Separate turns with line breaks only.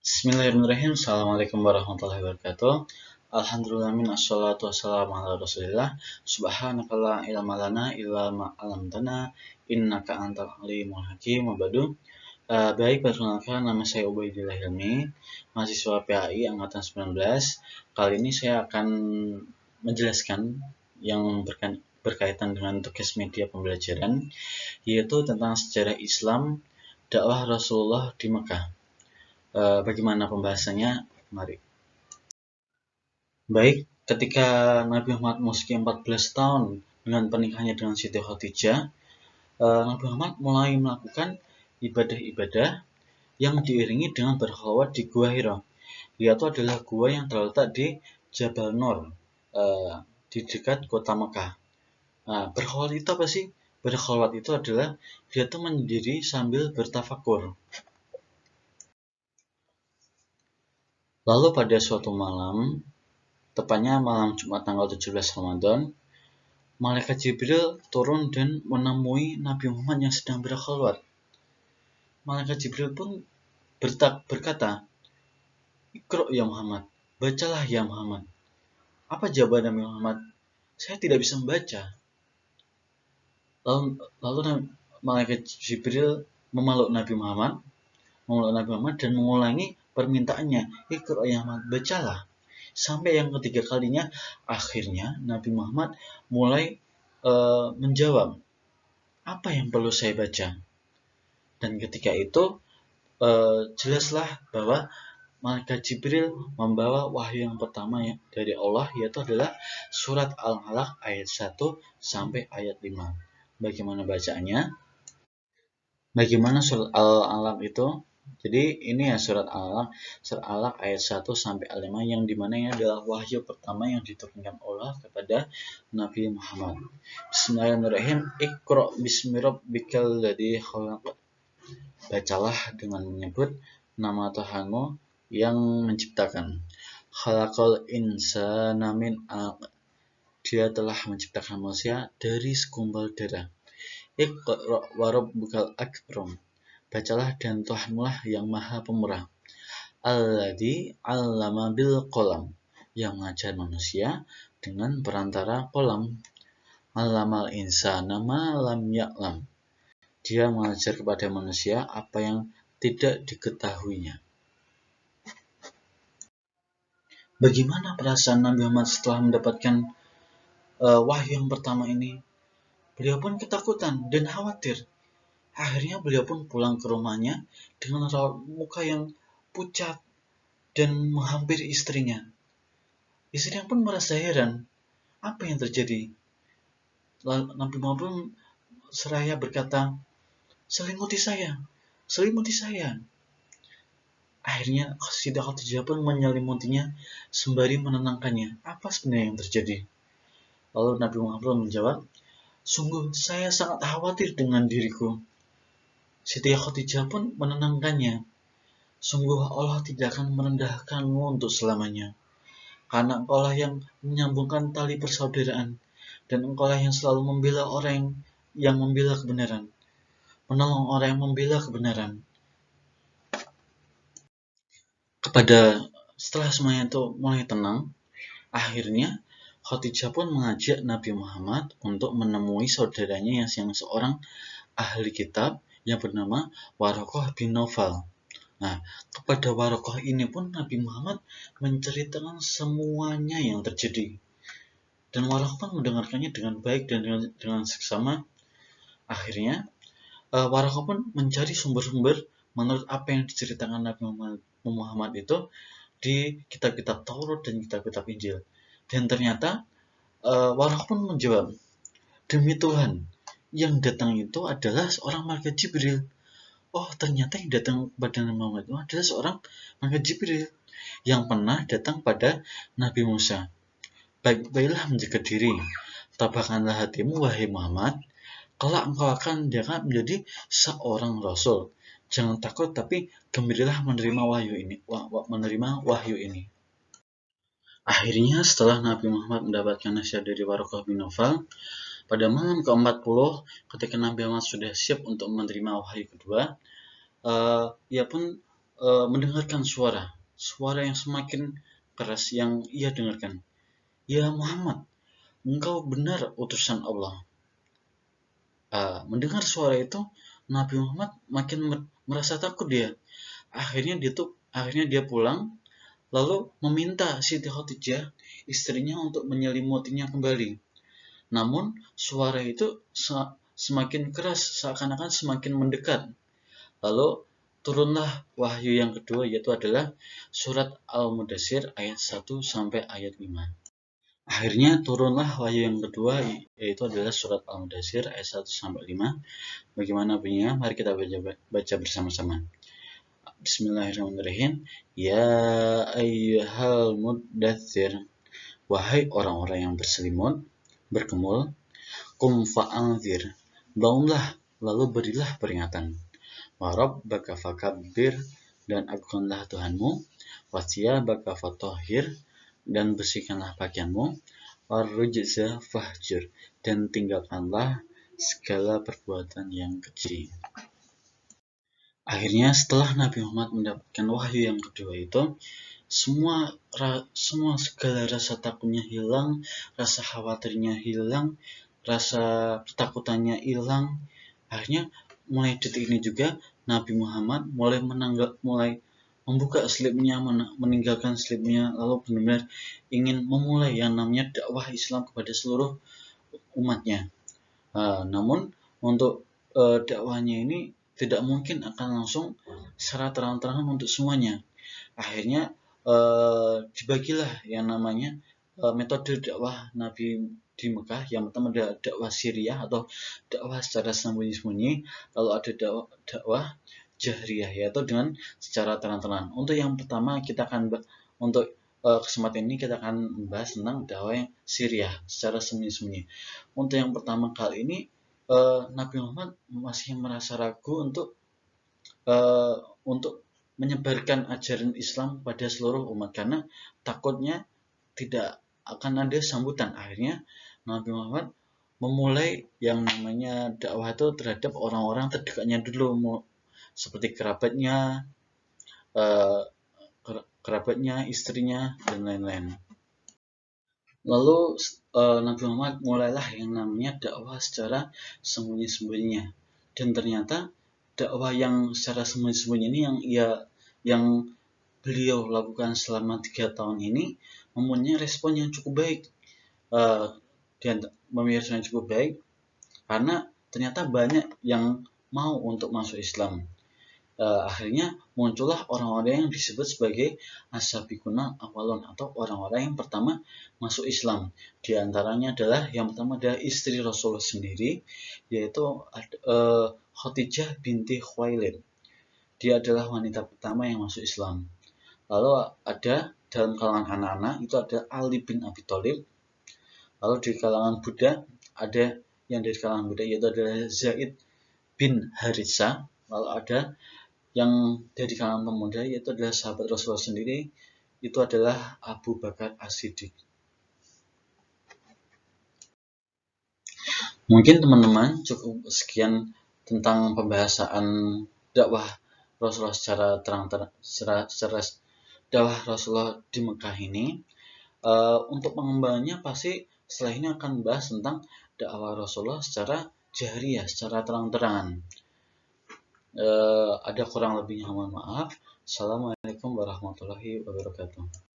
Bismillahirrahmanirrahim. Assalamualaikum warahmatullahi wabarakatuh. Alhamdulillah assalatu wassalamu ala rasulillah. Subhanaka la ilma lana illa ma 'allamtana innaka antal alimul hakim. Wabadu. Baik, perkenalkan nama saya Ubaidillah Hilmi, mahasiswa PAI angkatan 19. Kali ini saya akan menjelaskan yang berkaitan dengan tugas media pembelajaran, yaitu tentang sejarah Islam dakwah Rasulullah di Mekah. Bagaimana pembahasannya? Mari. Baik, ketika Nabi Muhammad memasuki 14 tahun dengan pernikahannya dengan Siti Khadijah, Nabi Muhammad mulai melakukan ibadah-ibadah yang diiringi dengan berkhalwat di Gua Hira. Yaitu adalah gua yang terletak di Jabal Nur, di dekat kota Mekah. Berkhalwat itu apa sih? Berkhalwat itu adalah dia tuh menyendiri sambil bertafakur. Lalu pada suatu malam, tepatnya malam Jumat tanggal 17 Ramadan, Malaikat Jibril turun dan menemui Nabi Muhammad yang sedang berkhalwat. Malaikat Jibril pun berkata, "Iqra ya Muhammad, bacalah ya Muhammad." Apa jawaban Nabi Muhammad? "Saya tidak bisa membaca." Lalu Malaikat Jibril memeluk Nabi Muhammad dan mengulangi permintaannya, "Iqra ya Muhammad, bacalah." Sampai yang ketiga kalinya, akhirnya Nabi Muhammad mulai menjawab, "Apa yang perlu saya baca?" Dan ketika itu jelaslah bahwa Malaikat Jibril membawa wahyu yang pertama dari Allah, yaitu adalah surat Al-Alaq ayat 1 sampai ayat 5. Bagaimana bacaannya? Bagaimana surat Al-Alaq itu? Jadi ini ya surat Al-Alaq ayat 1 sampai 5 yang dimana ini adalah wahyu pertama yang diturunkan Allah kepada Nabi Muhammad. Bismillahirrahmanirrahim. Iqra bismi rabbikal ladzi khalaq. Bacalah dengan menyebut nama Tuhanmu yang menciptakan. Khalaqal insana min 'alaq. Dia telah menciptakan manusia dari segumpal darah. Iqra wa rabbukal akram. Bacalah dan Tuhanmu lah yang maha pemurah. Alladzi 'allama bil qalam. Yang mengajar manusia dengan perantara qalam. 'Allamal insana ma lam ya'lam. Dia mengajar kepada manusia apa yang tidak diketahuinya. Bagaimana perasaan Nabi Muhammad setelah mendapatkan wahyu yang pertama ini? Beliau pun ketakutan dan khawatir. Akhirnya beliau pun pulang ke rumahnya dengan raut muka yang pucat dan menghampiri istrinya. Istrinya pun merasa heran. Apa yang terjadi? Lalu Nabi Muhammad pun seraya berkata, "Selimuti saya, selimuti saya." Akhirnya Siti Khadijah pun menyelimutinya sembari menenangkannya. Apa sebenarnya yang terjadi? Lalu Nabi Muhammad pun menjawab, "Sungguh saya sangat khawatir dengan diriku." Siti Khadijah pun menenangkannya. "Sungguh Allah tidak akan merendahkanmu untuk selamanya. Karena engkaulah yang menyambungkan tali persaudaraan. Dan engkaulah yang selalu membela orang yang membela kebenaran. Menolong orang yang membela kebenaran." Setelah semuanya itu mulai tenang, akhirnya Khadijah pun mengajak Nabi Muhammad untuk menemui saudaranya yang seorang ahli kitab yang bernama Waraqah bin Naufal. Nah, kepada Waraqah ini pun Nabi Muhammad menceritakan semuanya yang terjadi. Dan Waraqah pun mendengarkannya dengan baik dan dengan seksama. Akhirnya, Waraqah pun mencari sumber-sumber menurut apa yang diceritakan Nabi Muhammad itu di kitab-kitab Taurat dan kitab-kitab Injil. Dan ternyata Waraqah pun menjawab, "Demi Tuhan, yang datang itu adalah seorang malaikat Jibril." Oh, ternyata yang datang kepada Nabi Muhammad itu adalah seorang malaikat Jibril yang pernah datang pada Nabi Musa. Baiklah menjaga diri, tabahkanlah hatimu wahai Muhammad, kelak engkau akan diangkat menjadi seorang rasul. Jangan takut, tapi gembiralah menerima wahyu ini. Akhirnya setelah Nabi Muhammad mendapatkan nasihat dari Waraqah bin Naufal, pada malam ke-40 ketika Nabi Muhammad sudah siap untuk menerima wahyu kedua, ia pun mendengarkan suara yang semakin keras yang ia dengarkan. Ya Muhammad, engkau benar utusan Allah. Mendengar suara itu, Nabi Muhammad makin merasa takut dia. Akhirnya dia pulang, lalu meminta Siti Khadijah, istrinya, untuk menyelimutinya kembali. Namun suara itu semakin keras, seakan-akan semakin mendekat. Lalu turunlah wahyu yang kedua, yaitu adalah surat Al-Mudaththir ayat 1 sampai ayat 5. Akhirnya turunlah wahyu yang kedua, yaitu adalah surat Al-Mudaththir ayat 1 sampai 5. Bagaimana bunyinya? Mari kita baca bersama-sama. Bismillahirrahmanirrahim. Ya ayyuhal muddaththir, wahai orang-orang yang berkemul, qum fa'anzir, bangunlah lalu berilah peringatan. Wa rabbaka fakabbir, dan agungkanlah Tuhanmu. Wa thiyabaka fatahhir, dan bersihkanlah pakaianmu. Wa rujza fahjur, dan tinggalkanlah segala perbuatan yang keji. Akhirnya setelah Nabi Muhammad mendapatkan wahyu yang kedua itu, segala rasa takutnya hilang, rasa khawatirnya hilang, rasa ketakutannya hilang. Akhirnya mulai detik ini juga Nabi Muhammad mulai membuka slipnya, meninggalkan slipnya, lalu benar-benar ingin memulai yang namanya dakwah Islam kepada seluruh umatnya. Namun untuk dakwahnya ini tidak mungkin akan langsung secara terang-terangan untuk semuanya. Akhirnya dibagilah yang namanya metode dakwah Nabi di Mekah. Yang pertama adalah dakwah Syriah atau dakwah secara sembunyi-sembunyi, lalu ada dakwah Jahriyah, yaitu dengan secara terang-terangan. Untuk yang pertama untuk kesempatan ini kita akan membahas tentang dakwah yang Syriah secara sembunyi-sembunyi. Untuk yang pertama kali ini Nabi Muhammad masih merasa ragu untuk menyebarkan ajaran Islam pada seluruh umat karena takutnya tidak akan ada sambutan. Akhirnya Nabi Muhammad memulai yang namanya dakwah itu terhadap orang-orang terdekatnya dulu, seperti kerabatnya, istrinya, dan lain-lain. Lalu Nabi Muhammad mulailah yang namanya dakwah secara sembunyi-sembunyinya. Dan ternyata dakwah yang secara sembunyi-sembunyi ini yang beliau lakukan selama 3 tahun ini mempunyai respon yang cukup baik. Dan mempunyai respon yang cukup baik karena ternyata banyak yang mau untuk masuk Islam. Akhirnya muncullah orang-orang yang disebut sebagai as-sabiquna awalun, atau orang-orang yang pertama masuk Islam. Di antaranya adalah yang pertama adalah istri Rasulullah sendiri, yaitu Khadijah binti Khuwailid. Dia adalah wanita pertama yang masuk Islam. Lalu ada dalam kalangan anak-anak itu ada Ali bin Abi Thalib. Lalu di kalangan budak ada yaitu adalah Zaid bin Haritsah. Lalu ada yang dari kalangan pemuda, yaitu adalah sahabat Rasulullah sendiri, itu adalah Abu Bakar As-Siddiq. Mungkin teman-teman cukup sekian tentang pembahasan dakwah Rasulullah secara dakwah Rasulullah di Mekah ini. Untuk pengembangannya pasti setelah ini akan membahas tentang dakwah Rasulullah secara jahriyah, secara terang-terangan. Ada kurang lebihnya mohon maaf. Assalamualaikum warahmatullahi wabarakatuh.